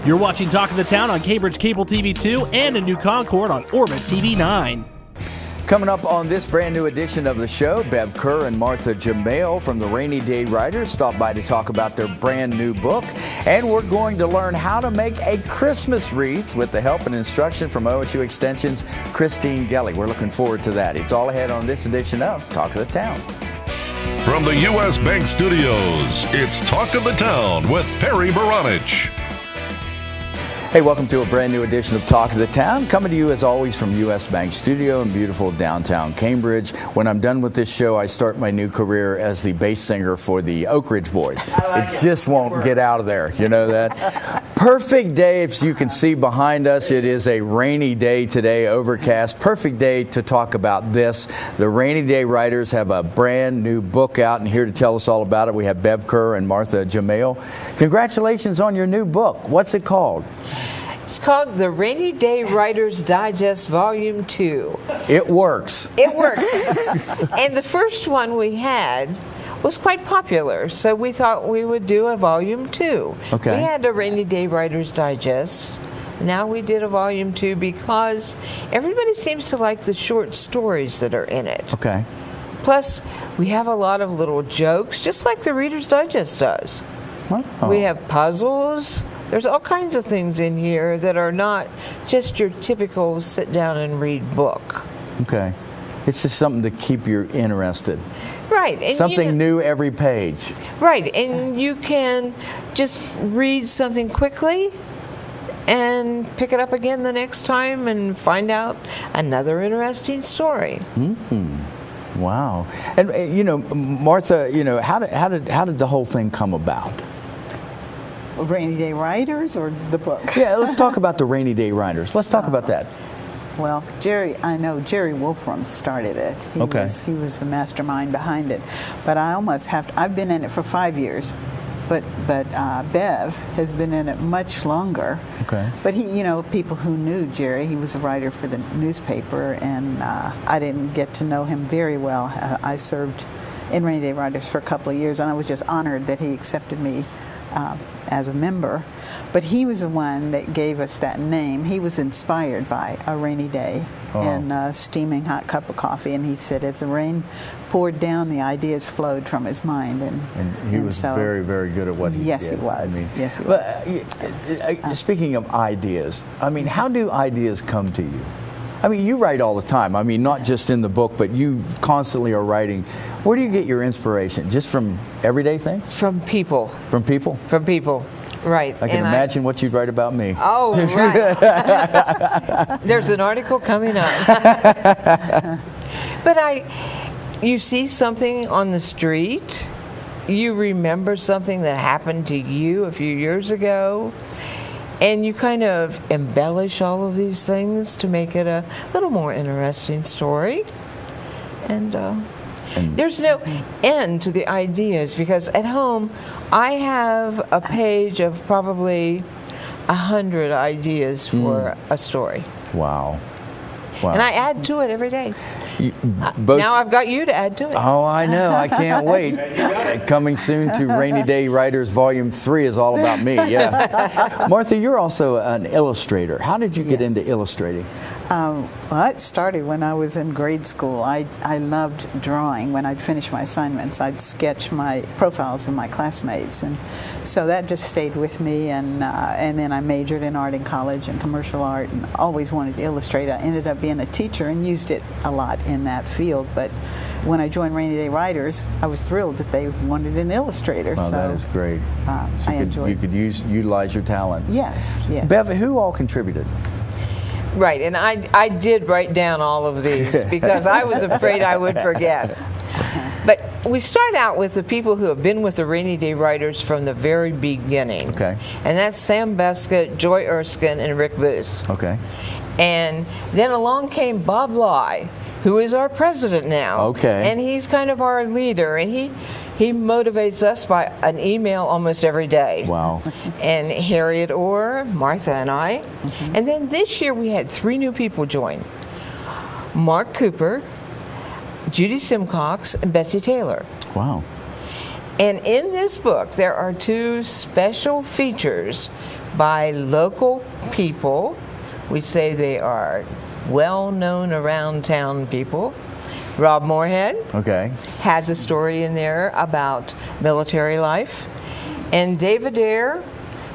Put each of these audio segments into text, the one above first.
You're watching Talk of the Town on Cambridge Cable TV 2 and a new Concord on Orbit TV 9. Coming up on this brand new edition of the show, Bev Kerr and Martha Jamail from the Rainy Day Writers stop by to talk about their brand new book. And we're going to learn how to make a Christmas wreath with the help and instruction from OSU Extension's Christine Gelley. We're looking forward to that. It's all ahead on this edition of Talk of the Town. From the U.S. Bank Studios, it's Talk of the Town with Perry Baranich. Hey, welcome to a brand new edition of Talk of the Town, coming to you as always from U.S. Bank Studio in beautiful downtown Cambridge. When I'm done with this show, I start my new career as the bass singer for the Oak Ridge Boys. It just won't get out of there, you know that? Perfect day, as you can see behind us, it is a rainy day today, overcast. Perfect day to talk about this. The Rainy Day Writers have a brand new book out, and here to tell us all about it, we have Bev Kerr and Martha Jamail. Congratulations on your new book. What's it called? It's called The Rainy Day Writers Digest Volume 2. It works. It works. And the first one we had was quite popular, so we thought we would do a Volume 2. Okay. We had a Rainy Day Writers Digest. Now we did a Volume 2 because everybody seems to like the short stories that are in it. Okay. Plus, we have a lot of little jokes, just like the Reader's Digest does. Wow. We have puzzles. There's all kinds of things in here that are not just your typical sit down and read book. Okay. It's just something to keep you interested. Right. And something new every page. Right. And you can just read something quickly and pick it up again the next time and find out another interesting story. Mm-hmm. Wow. And, you know, Martha, you know, how did the whole thing come about? Rainy Day Writers or the book? Yeah, let's talk about the Rainy Day Writers. Let's talk about that. Well, Jerry Wolfram started it. He was the mastermind behind it. But I've been in it for 5 years. But Bev has been in it much longer. Okay. But he, you know, people who knew Jerry, he was a writer for the newspaper, and I didn't get to know him very well. I served in Rainy Day Writers for a couple of years, and I was just honored that he accepted me as a member. But he was the one that gave us that name. He was inspired by a rainy day and a steaming hot cup of coffee, and he said as the rain poured down, the ideas flowed from his mind. And he was very, very good at what he did. Yes, he was. I mean, yes, he was. But, speaking of ideas, I mean, how do ideas come to you? I mean, you write all the time. I mean, not just in the book, but you constantly are writing. Where do you get your inspiration? Just from everyday things? From people. From people? From people, right. I can imagine what you'd write about me. Oh, right. There's an article coming up. But you see something on the street, you remember something that happened to you a few years ago, and you kind of embellish all of these things to make it a little more interesting story. And there's no end to the ideas, because at home I have a page of probably 100 ideas for a story. Wow. And I add to it every day. Now I've got you to add to it. Oh, I know. I can't wait. Coming soon to Rainy Day Writers Volume 3 is all about me. Yeah. Martha, you're also an illustrator. How did you get into illustrating? Well, it started when I was in grade school. I loved drawing. When I'd finish my assignments, I'd sketch my profiles of my classmates, and so that just stayed with me. And then I majored in art in college and commercial art, and always wanted to illustrate. I ended up being a teacher and used it a lot in that field. But when I joined Rainy Day Writers, I was thrilled that they wanted an illustrator. Oh, so that is great. I enjoyed. You could utilize your talent. Yes. Yes. Bev, who all contributed? Right, and I did write down all of these because I was afraid I would forget. But we start out with the people who have been with the Rainy Day Writers from the very beginning. Okay. And that's Sam Beskett, Joy Erskine, and Rick Booth. Okay. And then along came Bob Lai, who is our president now. Okay. And he's kind of our leader, and he motivates us by an email almost every day. Wow. And Harriet Orr, Martha, and I. Mm-hmm. And then this year we had 3 new people join. Mark Cooper, Judy Simcox, and Betsy Taylor. Wow. And in this book, there are 2 special features by local people. We say they are well-known around town people. Rob Moorhead has a story in there about military life. And Dave Adair,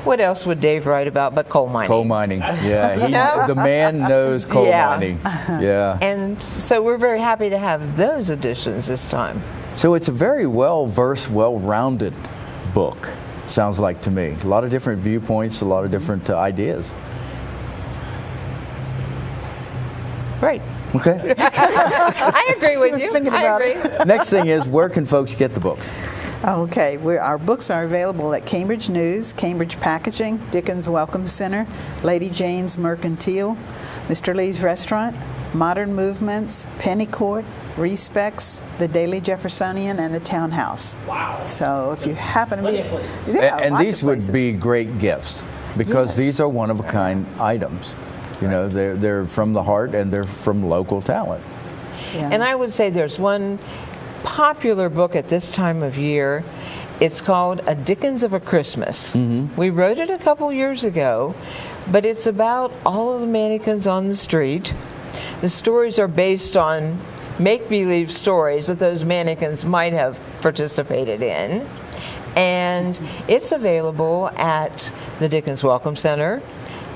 what else would Dave write about but coal mining? Coal mining, yeah. The man knows coal mining. Yeah. And so we're very happy to have those editions this time. So it's a very well-versed, well-rounded book, sounds like to me. A lot of different viewpoints, a lot of different ideas. Great. Okay. I agree with you. I agree. Next thing is, where can folks get the books? Okay, our books are available at Cambridge News, Cambridge Packaging, Dickens Welcome Center, Lady Jane's Mercantile, Mr. Lee's Restaurant, Modern Movements, Penny Court, Respecs, the Daily Jeffersonian, and the Townhouse. Wow. So if you happen to be... And these would be great gifts, because these are one-of-a-kind items. You know, they're from the heart, and they're from local talent. Yeah. And I would say there's one popular book at this time of year. It's called A Dickens of a Christmas. We wrote it a couple years ago, but it's about all of the mannequins on the street. The stories are based on make-believe stories that those mannequins might have participated in. And it's available at the Dickens Welcome Center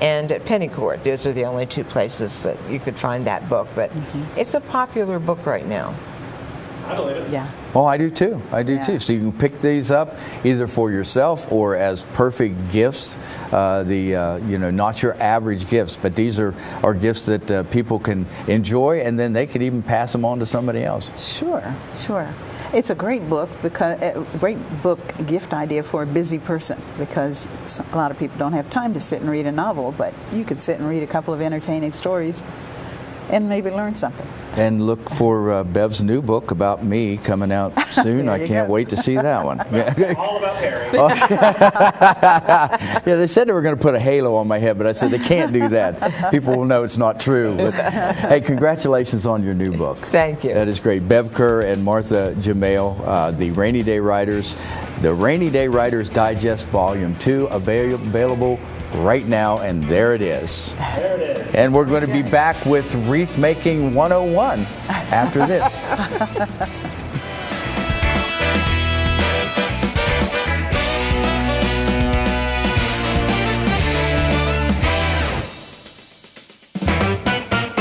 and at Penny Court. Those are the only 2 places that you could find that book. But it's a popular book right now. I believe it. Yeah. Well, I do too. So you can pick these up either for yourself or as perfect gifts. Not your average gifts, but these are gifts that people can enjoy, and then they could even pass them on to somebody else. Sure. It's a great book, gift idea for a busy person, because a lot of people don't have time to sit and read a novel, but you could sit and read a couple of entertaining stories and maybe learn something. And look for Bev's new book about me coming out soon. I can't wait to see that one. All about Perry. Yeah, they said they were going to put a halo on my head, but I said they can't do that. People will know it's not true. But, hey, congratulations on your new book. Thank you. That is great. Bev Kerr and Martha Jamail, the Rainy Day Writers. The Rainy Day Writers Digest Volume 2, available right now, and there it is. There it is. And we're going to be back with Wreath Making 101 after this.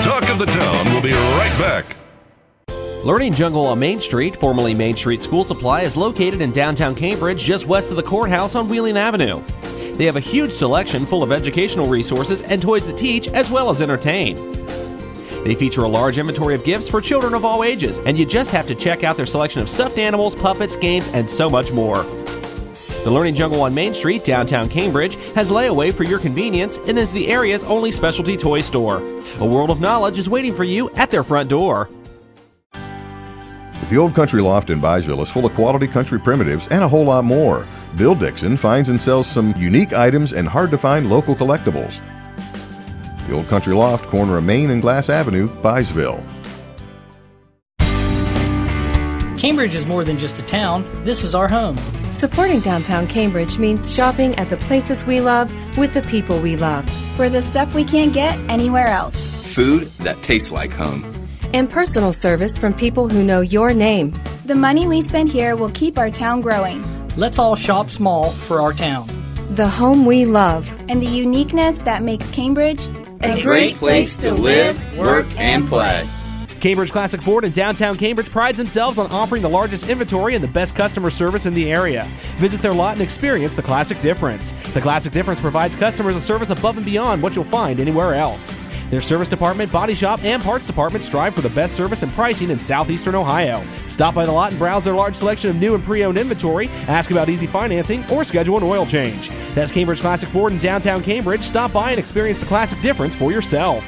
Talk of the Town will be right back. Learning Jungle on Main Street, formerly Main Street School Supply, is located in downtown Cambridge, just west of the courthouse on Wheeling Avenue. They have a huge selection full of educational resources and toys that teach as well as entertain. They feature a large inventory of gifts for children of all ages, and you just have to check out their selection of stuffed animals, puppets, games, and so much more. The Learning Jungle on Main Street, downtown Cambridge, has layaway for your convenience and is the area's only specialty toy store. A world of knowledge is waiting for you at their front door. The Old Country Loft in Byesville is full of quality country primitives and a whole lot more. Bill Dixon finds and sells some unique items and hard-to-find local collectibles. The Old Country Loft, corner of Main and Glass Avenue, Byesville. Cambridge is more than just a town. This is our home. Supporting downtown Cambridge means shopping at the places we love with the people we love. For the stuff we can't get anywhere else. Food that tastes like home. And personal service from people who know your name. The money we spend here will keep our town growing. Let's all shop small for our town. The home we love. And the uniqueness that makes Cambridge a great place to live, work, and play. Cambridge Classic Ford in downtown Cambridge prides themselves on offering the largest inventory and the best customer service in the area. Visit their lot and experience the Classic Difference. The Classic Difference provides customers a service above and beyond what you'll find anywhere else. Their service department, body shop, and parts department strive for the best service and pricing in southeastern Ohio. Stop by the lot and browse their large selection of new and pre-owned inventory, ask about easy financing, or schedule an oil change. That's Cambridge Classic Ford in downtown Cambridge. Stop by and experience the Classic Difference for yourself.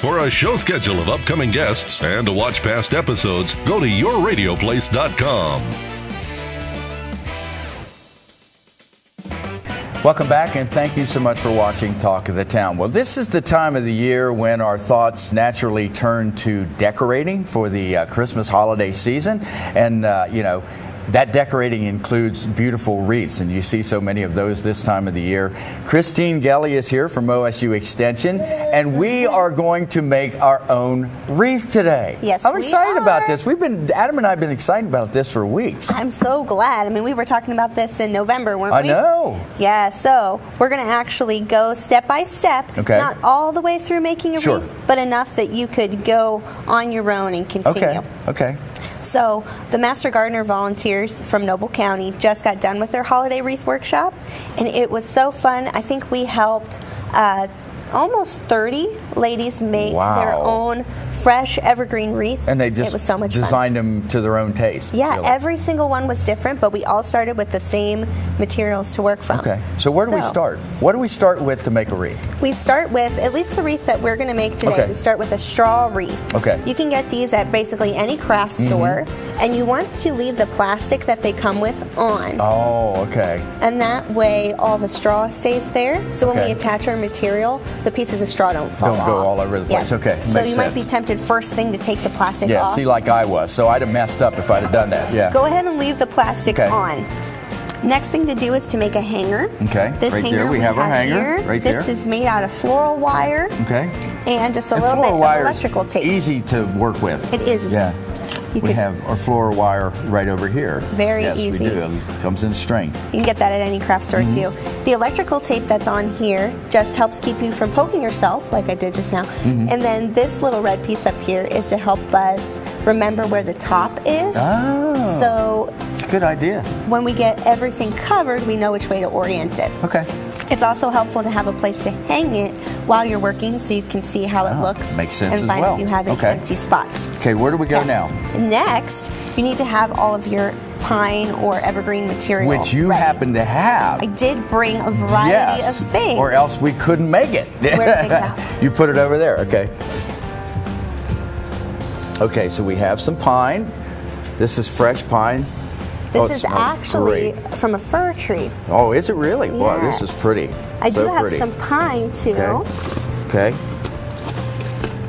For a show schedule of upcoming guests and to watch past episodes, go to yourradioplace.com. Welcome back, and thank you so much for watching Talk of the Town. Well, this is the time of the year when our thoughts naturally turn to decorating for the Christmas holiday season. And, that decorating includes beautiful wreaths, and you see so many of those this time of the year. Christine Gelley is here from OSU Extension, and we are going to make our own wreath today. Yes, I'm excited about this. Adam and I have been excited about this for weeks. I'm so glad. I mean, we were talking about this in November, weren't we? I know. Yeah, so we're going to actually go step by step. Okay. Not all the way through making a Sure. wreath, but enough that you could go on your own and continue. Okay. So the Master Gardener volunteers from Noble County just got done with their holiday wreath workshop, and it was so fun. I think we helped almost 30 ladies make their own fresh evergreen wreath. And they just it was so much designed fun. them to their own taste. Yeah, really. every single one was different, but we all started with the same materials to work from. Okay, so where do we start? What do we start with to make a wreath? We start with, at least the wreath that we're going to make today, we start with a straw wreath. Okay. You can get these at basically any craft store, and you want to leave the plastic that they come with on. Oh, okay. And that way all the straw stays there, so when we attach our material, the pieces of straw don't fall off. Don't go all over the place. Okay, so makes you sense. might be tempted first thing to take the plastic Yeah, off. see, like I was, so I'd have messed up if I'd have done that. Yeah. Go ahead and leave the plastic on. Next thing to do is to make a hanger. Okay, This right hanger there we have our hanger. Here. Right there. This is made out of floral wire. Okay. And just a little bit floral of wire electrical tape. Easy to work with. It is. Yeah. We have our floral wire right over here. Very yes, easy. we do. It comes in string. You can get that at any craft store too. The electrical tape that's on here just helps keep you from poking yourself, like I did just now. And then this little red piece up here is to help us remember where the top is. Oh. So it's a good idea. When we get everything covered, we know which way to orient it. Okay. It's also helpful to have a place to hang it while you're working so you can see how it looks. Makes sense and as find well. if you have any empty spots. Okay, where do we go now? Next, you need to have all of your pine or evergreen material. Which you happen to have. I did bring a variety of things. Or else we couldn't make it. Where did they go? You put it over there, okay. Okay, so we have some pine. This is fresh pine. This is actually from a fir tree. Oh, is it really? Yes. Wow, this is pretty. I do have some pine too. Okay.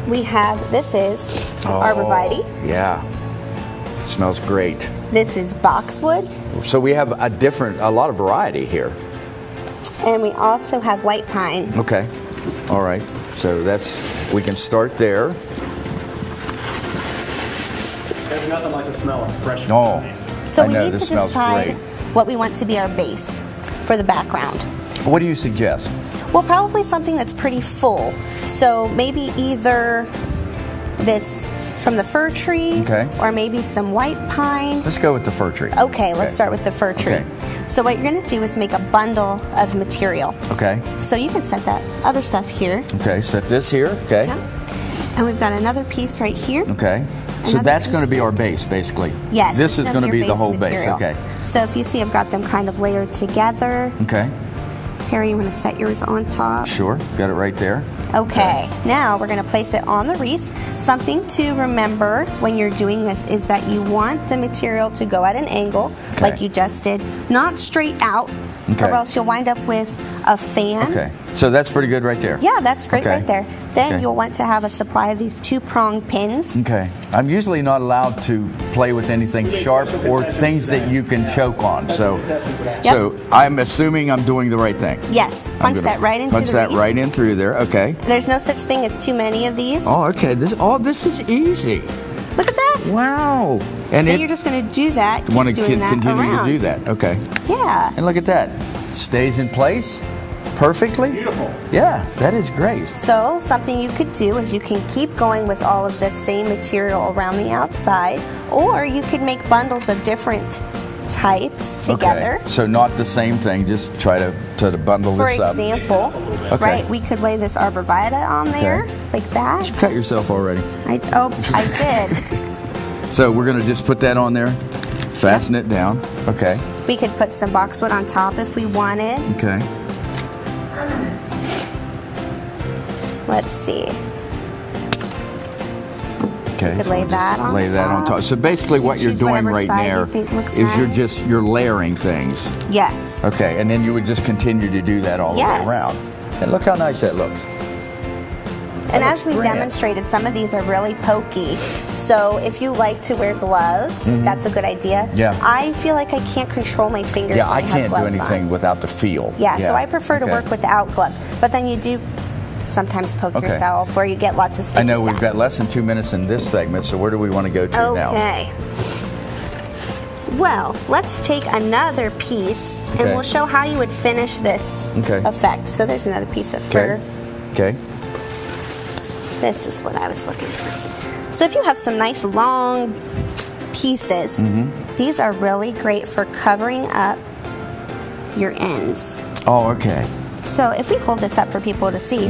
We have, this is arborvitae. Yeah. Smells great. This is boxwood. So we have a lot of variety here. And we also have white pine. Okay. All right. So we can start there. There's nothing like the smell of fresh pine. So I we know, need to this smells decide great. what we want to be our base for the background. What do you suggest? Well, probably something that's pretty full. So maybe either this from the fir tree, or maybe some white pine. Let's go with the fir tree. Okay, let's start with the fir tree. Okay. So what you're going to do is make a bundle of material. Okay. So you can set that other stuff here. Okay, set this here. Okay. Yeah. And we've got another piece right here. Okay. So that's going to be our base, basically. Yes. This is going to be the whole material. base. Okay. So if you see, I've got them kind of layered together. Okay. Harry, you want to set yours on top? Sure. Got it right there. Okay. Now we're going to place it on the wreath. Something to remember when you're doing this is that you want the material to go at an angle, like you just did, not straight out, or else you'll wind up with a fan. Okay. So that's pretty good right there. Yeah, that's great right there. Then you'll want to have a supply of these 2-prong pins. Okay. I'm usually not allowed to play with anything sharp or things that you can choke on. So I'm assuming I'm doing the right thing. Yes. Punch that right into the Punch that right in through there. Okay. There's no such thing as too many of these. Oh, okay. This is easy. Look at that. Wow. And then you're just going to do that. Want to continue around. to do that. Okay. Yeah. And look at that. Stays in place perfectly. Beautiful. Yeah, that is great. So something you could do is you can keep going with all of this same material around the outside, or you could make bundles of different types together. Okay. So not the same thing, just try to bundle this up. For example, right, we could lay this arborvitae on there, like that. You cut yourself already. I did. So we're going to just put that on there, fasten it down. Okay. We could put some boxwood on top if we wanted. Okay. Let's see. Okay. You could lay that on Lay that on top. So basically what you're doing right now is you're layering things. Yes. Okay, and then you would just continue to do that all the way around. And look how nice that looks. And as we demonstrated, some of these are really pokey. So if you like to wear gloves, that's a good idea. Yeah. I feel like I can't control my fingers. Yeah, when I can't do have anything on. without the feel. Yeah, so I prefer to work without gloves. But then you do sometimes poke yourself, or you get lots of sticky I know we've stuff. got less than 2 minutes in this segment, so where do we want to go to now? Okay. Well, let's take another piece, and we'll show how you would finish this effect. So there's another piece of fur. Okay. This is what I was looking for. So if you have some nice long pieces, these are really great for covering up your ends. Oh, okay. So if we hold this up for people to see.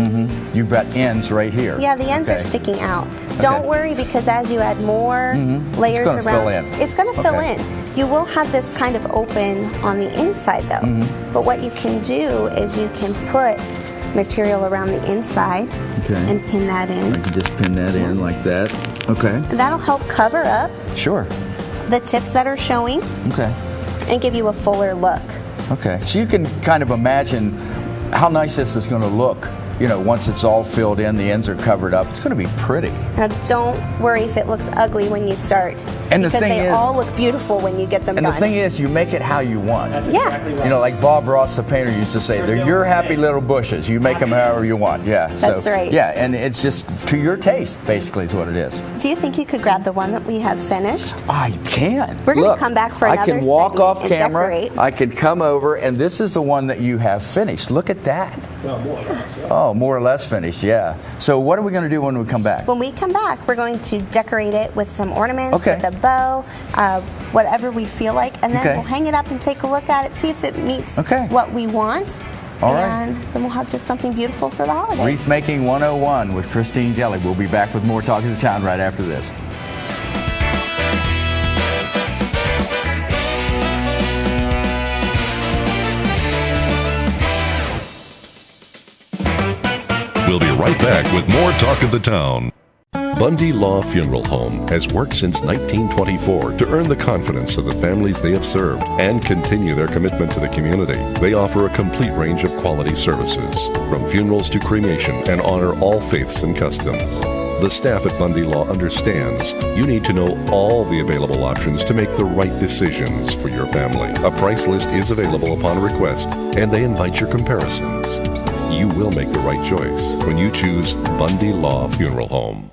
You've got ends right here. Yeah, the ends are sticking out. Don't worry, because as you add more layers it's around, fill in. it's going to fill in. You will have this kind of open on the inside though. But what you can do is you can put material around the inside and pin that in. I can just pin that in like that. Okay. And that'll help cover up the tips that are showing and give you a fuller look. Okay. So you can kind of imagine how nice this is going to look. You know, once it's all filled in, the ends are covered up. It's going to be pretty. Now, don't worry if it looks ugly when you start. And the because thing they is, all look beautiful when you get them and done. the thing is, you make it how you want. That's exactly right. You know, like Bob Ross, the painter, used to say, they're your happy little bushes. You make them however you want. Yeah. That's right. Yeah, and it's just to your taste, basically, is what it is. Do you think you could grab the one that we have finished? I can. We're going Look, to come back for another I can walk segment off and camera. decorate. I can come over, and this is the one that you have finished. Look at that. Well, more or less. Yeah. Oh, more or less finished, yeah. So what are we going to do when we come back? When we come back, we're going to decorate it with some ornaments, with a bow, whatever we feel like, and then we'll hang it up and take a look at it, see if it meets what we want. All and then we'll have just something beautiful for the holidays. Wreath Making 101 with Christine Gelley. We'll be back with more Talk of the Town right after this. We'll be right back with more Talk of the Town. Bundy-Lay Funeral Home has worked since 1924 to earn the confidence of the families they have served and continue their commitment to the community. They offer a complete range of quality services, from funerals to cremation, and honor all faiths and customs. The staff at Bundy-Lay understands you need to know all the available options to make the right decisions for your family. A price list is available upon request, and they invite your comparisons. You will make the right choice when you choose Bundy-Lay Funeral Home.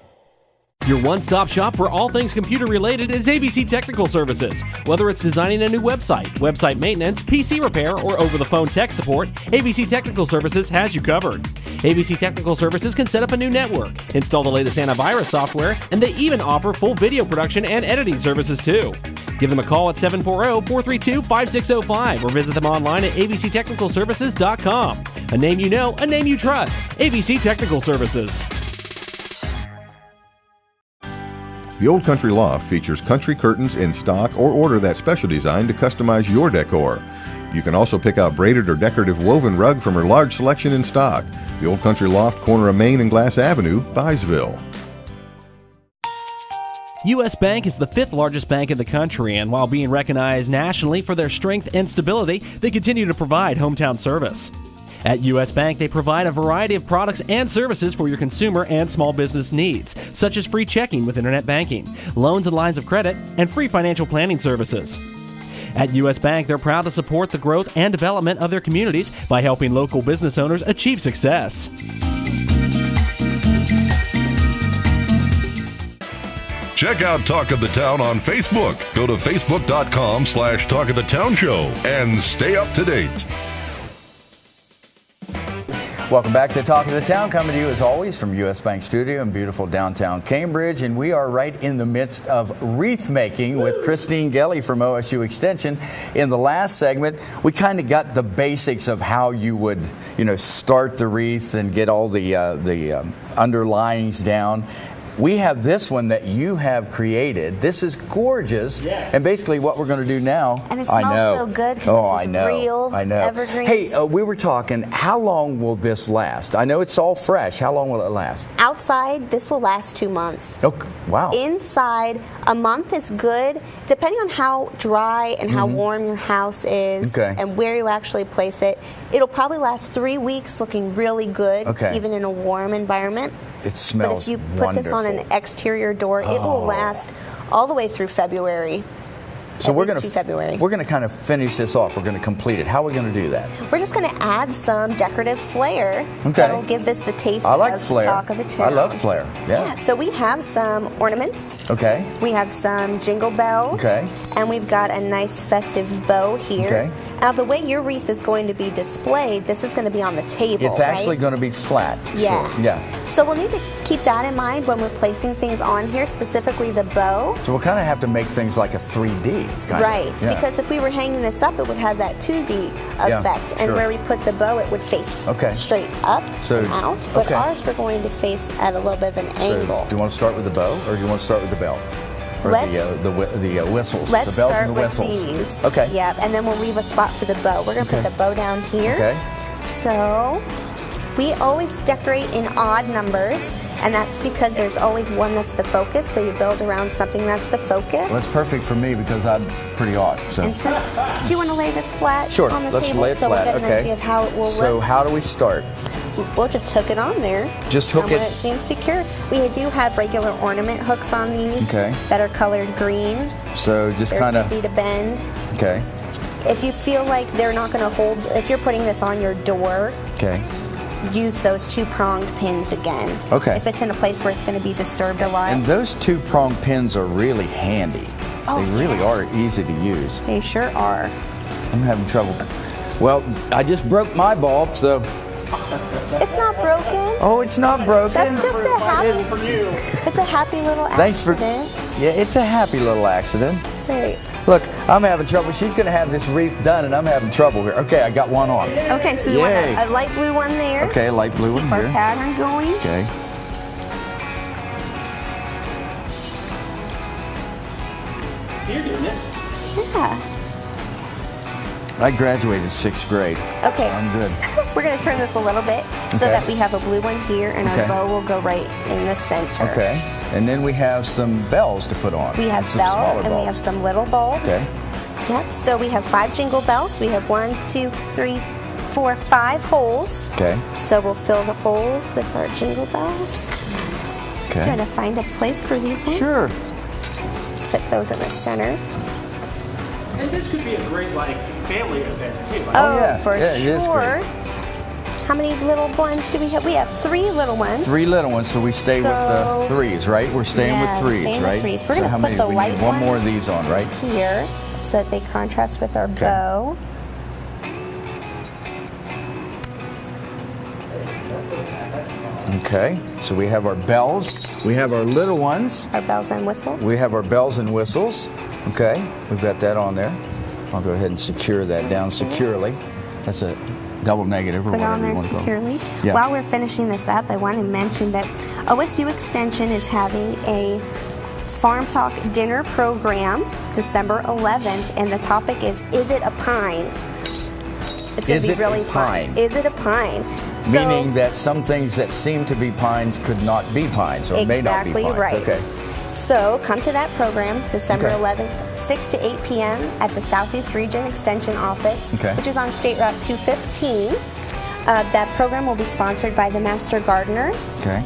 Your one-stop shop for all things computer-related is ABC Technical Services. Whether it's designing a new website, website maintenance, PC repair, or over-the-phone tech support, ABC Technical Services has you covered. ABC Technical Services can set up a new network, install the latest antivirus software, and they even offer full video production and editing services too. Give them a call at 740-432-5605 or visit them online at abctechnicalservices.com. A name you know, a name you trust. ABC Technical Services. The Old Country Loft features country curtains in stock or order that special design to customize your decor. You can also pick out braided or decorative woven rug from her large selection in stock. The Old Country Loft, corner of Main and Glass Avenue, Byesville. U.S. Bank is the fifth largest bank in the country, and while being recognized nationally for their strength and stability, they continue to provide hometown service. At U.S. Bank, they provide a variety of products and services for your consumer and small business needs, such as free checking with internet banking, loans and lines of credit, and free financial planning services. At U.S. Bank, they're proud to support the growth and development of their communities by helping local business owners achieve success. Check out Talk of the Town on Facebook. Go to facebook.com/Talk of the Town Show and stay up to date. Welcome back to Talk of the Town, coming to you as always from U.S. Bank Studio in beautiful downtown Cambridge. And we are right in the midst of wreath making with Christine Gelley from OSU Extension. In the last segment, we kind of got the basics of how you would, start the wreath and get all the underlyings down. We have this one that you have created. This is gorgeous. Yes. And basically what we're going to do now. And it smells so good because this is real evergreen. Hey, we were talking, how long will this last? I know it's all fresh. How long will it last? Outside, this will last 2 months. Oh, wow. Inside, a month is good, depending on how dry and how warm your house is and where you actually place it. It'll probably last 3 weeks looking really good, even in a warm environment. it smells But if you put this on an wonderful. exterior door, it will last all the way through February. So we're going February. to kind of finish this off. We're going to complete it. How are we going to do that? We're just going to add some decorative flair. Okay. That'll give this the taste I like of flair. Talk of the Town. I love flair. Yeah. So we have some ornaments. Okay. We have some jingle bells. Okay. And we've got a nice festive bow here. Okay. Now, the way your wreath is going to be displayed, this is going to be on the table. It's actually right? going to be flat. Yeah. So, yeah. So we'll need to keep that in mind when we're placing things on here, specifically the bow. So we'll kind of have to make things like a 3D. Right, Yeah. because if we were hanging this up, it would have that 2D effect. And sure. where we put the bow, it would face Okay. straight up So- and out. But okay. ours, we're going to face at a little bit of an angle. So do you want to start with the bow, or do you want to start with the bells? Or the whistles? Let's the bells start and the with whistles. these. Okay. Yeah, and then we'll leave a spot for the bow. We're going to Okay. put the bow down here. Okay. So we always decorate in odd numbers, and that's because there's always one that's the focus. So you build around something that's the focus. Well, that's perfect for me because I'm pretty odd. So. And since, do you want to lay this flat Sure, on the let's table lay it so flat. we get an Okay. idea of how it will So look? how do we start? We'll just hook it on there. Just hook somewhere it? It seems secure. We do have regular ornament hooks on these Okay. that are colored green. So just They're kind of. easy to bend. Okay. If you feel like they're not going to hold, if you're putting this on your door, Okay. use those two-pronged pins again. Okay. If it's in a place where it's going to be disturbed a lot. And those two-prong pins are really handy. Oh, they really yeah. are easy to use. They sure are. I'm having trouble. Well, I just broke my bulb, so. It's not broken. Oh, it's not broken. That's just a happy. you. It's a happy little Thanks for. accident. Yeah, it's a happy little accident. That's right. Look, I'm having trouble. She's going to have this wreath done, and I'm having trouble here. Okay, I got one on. Okay, so you want Yay. a light blue one there. Okay, light blue one Keep our here. pattern going. Okay. You're doing it. Yeah. I graduated 6th grade. Okay. I'm good. We're going to turn this a little bit so Okay. that we have a blue one here, and our Okay. bow will go right in the center. Okay. And then we have some bells to put on. We have and some bells, smaller and we bulbs. have some little bulbs. Okay. Yep. So we have 5 jingle bells. We have 1, 2, 3, 4, 5 holes. Okay. So we'll fill the holes with our jingle bells. Okay. Try to find a place for these ones. Sure. Set those in the center. And this could be a great, like, family event, too. Oh, yeah. for Yeah, it is sure. great. How many little ones do we have? We have 3 little ones. 3 little ones, so we stay with the So- 3s, right? We're staying Yeah, with 3s, staying with right? 3s. We're so gonna how put many? the We light need one more of ones these on, right? Here, so that they contrast with our Okay. bow. Okay. So we have our bells. We have our little ones. Our bells and whistles. We have our bells and whistles. Okay. We've got that on there. I'll go ahead and secure that down securely. That's a double negative or Put it whatever on you there want to call securely. it. Yeah. While we're finishing this up, I want to mention that OSU Extension is having a Farm Talk dinner program December 11th, and the topic is it a pine? It's going Is to be it really a fun. pine? Is it a pine? So- Meaning that some things that seem to be pines could not be pines or may not be Exactly pines. right. Okay. So come to that program December Okay. 11th, 6 to 8 p.m. at the Southeast Region Extension Office, Okay. which is on State Route 215. That program will be sponsored by the Master Gardeners. Okay.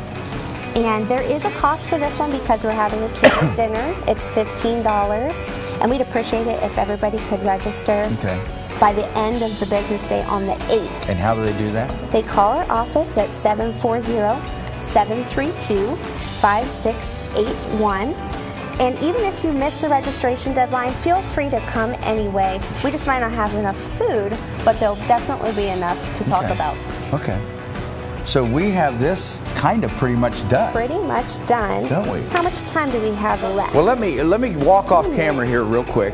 And there is a cost for this one because we're having a kid's dinner. It's $15. And we'd appreciate it if everybody could register Okay. by the end of the business day on the 8th. And how do they do that? They call our office at 740-732-5681. And even if you miss the registration deadline, feel free to come anyway. We just might not have enough food, but there'll definitely be enough to talk Okay. about. Okay. So we have this kind of pretty much done. Pretty much done. Don't we? How much time do we have left? Well, let me walk off camera here real quick.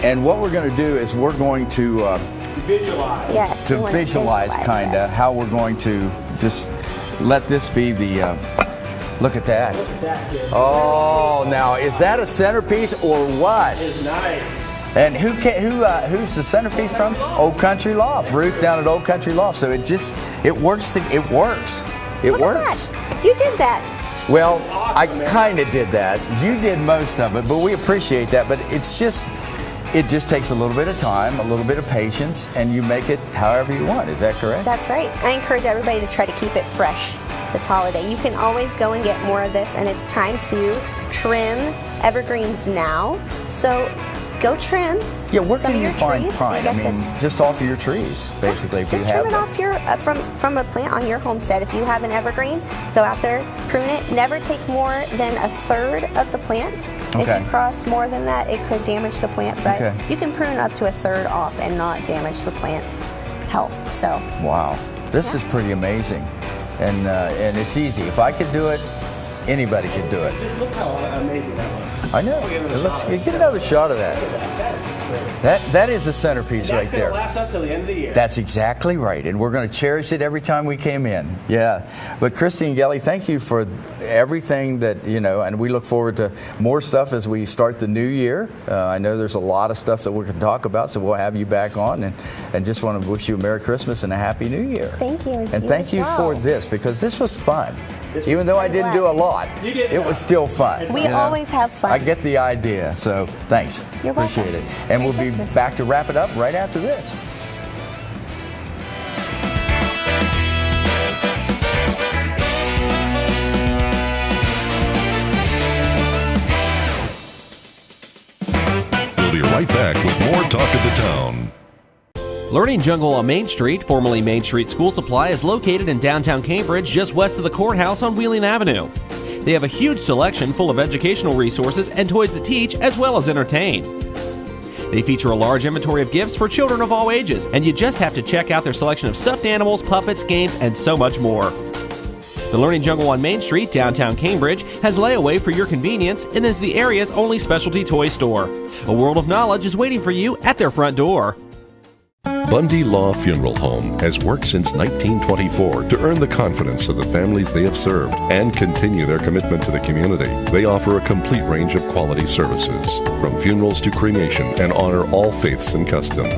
And what we're going to do is we're going to Visualize. Yes. to we wanna visualize kind of this. how we're going to just let this be the look at that. Look at that, kid. Oh, now is that a centerpiece or what? It's nice. And who's the centerpiece from? Old Country Loft. Ruth down at Old Country Loft. So it works. It works. It Look works. at that. You did that. Well, Awesome, I man. kind of did that. You did most of it, but we appreciate that. But it just takes a little bit of time, a little bit of patience, and you make it however you want. Is that correct? That's right. I encourage everybody to try to keep it fresh. this holiday. You can always go and get more of this, and it's time to trim evergreens now. So go trim. Yeah, where some can of you your find trees. pine? I mean, just off of your trees, basically, if you Just have trim it them. off your from a plant on your homestead. If you have an evergreen, go out there, prune it. Never take more than a third of the plant. If Okay. you cross more than that, it could damage the plant. But Okay. you can prune up to a third off and not damage the plant's health. So Wow, this is pretty amazing, and it's easy. If I could do it, anybody could do it. Just look how amazing that looks. I know. It looks. You get another shot of that. That is a centerpiece right there. That's going to last us till the end of the year. That's exactly right, and we're going to cherish it every time we came in. Yeah, but Christine Gelley, thank you for everything that and we look forward to more stuff as we start the new year. I know there's a lot of stuff that we can talk about, so we'll have you back on, and just want to wish you a Merry Christmas and a Happy New Year. thank you. And thank you for this, because this was fun. Even though I didn't do a lot, You did it was still fun. We always have fun. I get the idea, so thanks. You're welcome. Appreciate it. And Merry we'll be Christmas. back to wrap it up right after this. We'll be right back with more Talk of the Town. Learning Jungle on Main Street, formerly Main Street School Supply, is located in downtown Cambridge, just west of the courthouse on Wheeling Avenue. They have a huge selection full of educational resources and toys that teach as well as entertain. They feature a large inventory of gifts for children of all ages, and you just have to check out their selection of stuffed animals, puppets, games, and so much more. The Learning Jungle on Main Street, downtown Cambridge, has layaway for your convenience and is the area's only specialty toy store. A world of knowledge is waiting for you at their front door. Bundy-Lay Funeral Home has worked since 1924 to earn the confidence of the families they have served and continue their commitment to the community. They offer a complete range of quality services, from funerals to cremation, and honor all faiths and customs.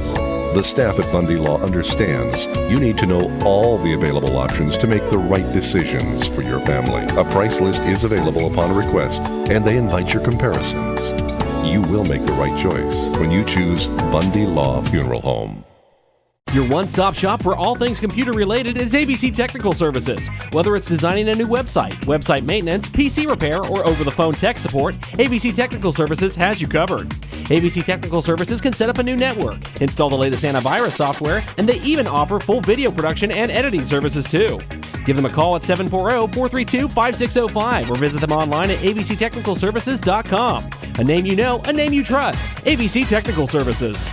The staff at Bundy-Lay understands you need to know all the available options to make the right decisions for your family. A price list is available upon request, and they invite your comparisons. You will make the right choice when you choose Bundy-Lay Funeral Home. Your one-stop shop for all things computer-related is ABC Technical Services. Whether it's designing a new website, website maintenance, PC repair, or over-the-phone tech support, ABC Technical Services has you covered. ABC Technical Services can set up a new network, install the latest antivirus software, and they even offer full video production and editing services too. Give them a call at 740-432-5605 or visit them online at abctechnicalservices.com. A name you know, a name you trust. ABC Technical Services.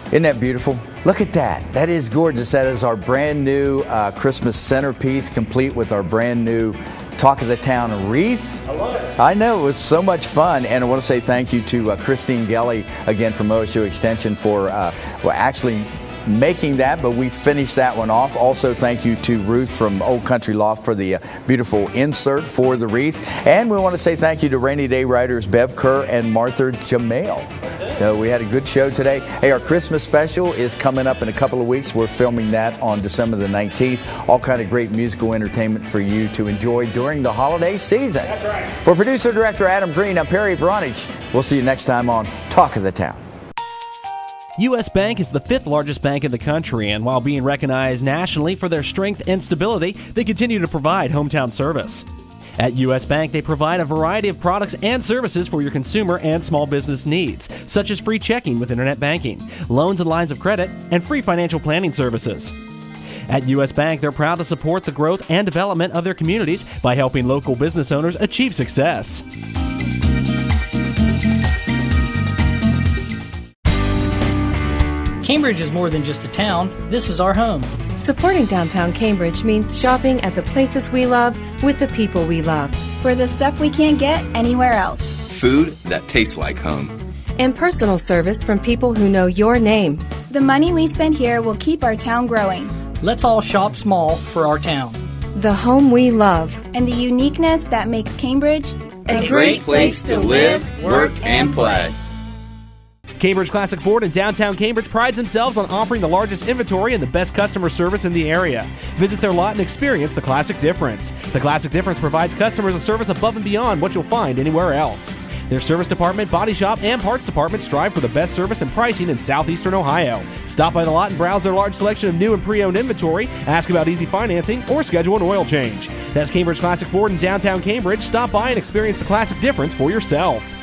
Isn't that beautiful? Look at that. That is gorgeous. That is our brand new Christmas centerpiece, complete with our brand new Talk of the Town wreath. I love it. I know, it was so much fun. And I want to say thank you to Christine Gelley, again, from OSU Extension for actually making that, but we finished that one off. Also, thank you to Ruth from Old Country Loft for the beautiful insert for the wreath. And we want to say thank you to Rainy Day writers Bev Kerr and Martha Jamail. We had a good show today. Hey, our Christmas special is coming up in a couple of weeks. We're filming that on December the 19th. All kind of great musical entertainment for you to enjoy during the holiday season. That's right. For producer-director Adam Green, I'm Perry Bronich. We'll see you next time on Talk of the Town. U.S. Bank is the fifth largest bank in the country, and while being recognized nationally for their strength and stability, they continue to provide hometown service. At U.S. Bank, they provide a variety of products and services for your consumer and small business needs, such as free checking with internet banking, loans and lines of credit, and free financial planning services. At U.S. Bank, they're proud to support the growth and development of their communities by helping local business owners achieve success. Cambridge is more than just a town. This is our home. Supporting downtown Cambridge means shopping at the places we love with the people we love. For the stuff we can't get anywhere else. Food that tastes like home. And personal service from people who know your name. The money we spend here will keep our town growing. Let's all shop small for our town. The home we love. And the uniqueness that makes Cambridge a great place to live, work, and play. Cambridge Classic Ford in downtown Cambridge prides themselves on offering the largest inventory and the best customer service in the area. Visit their lot and experience the Classic Difference. The Classic Difference provides customers a service above and beyond what you'll find anywhere else. Their service department, body shop, and parts department strive for the best service and pricing in southeastern Ohio. Stop by the lot and browse their large selection of new and pre-owned inventory, ask about easy financing, or schedule an oil change. That's Cambridge Classic Ford in downtown Cambridge. Stop by and experience the classic difference for yourself.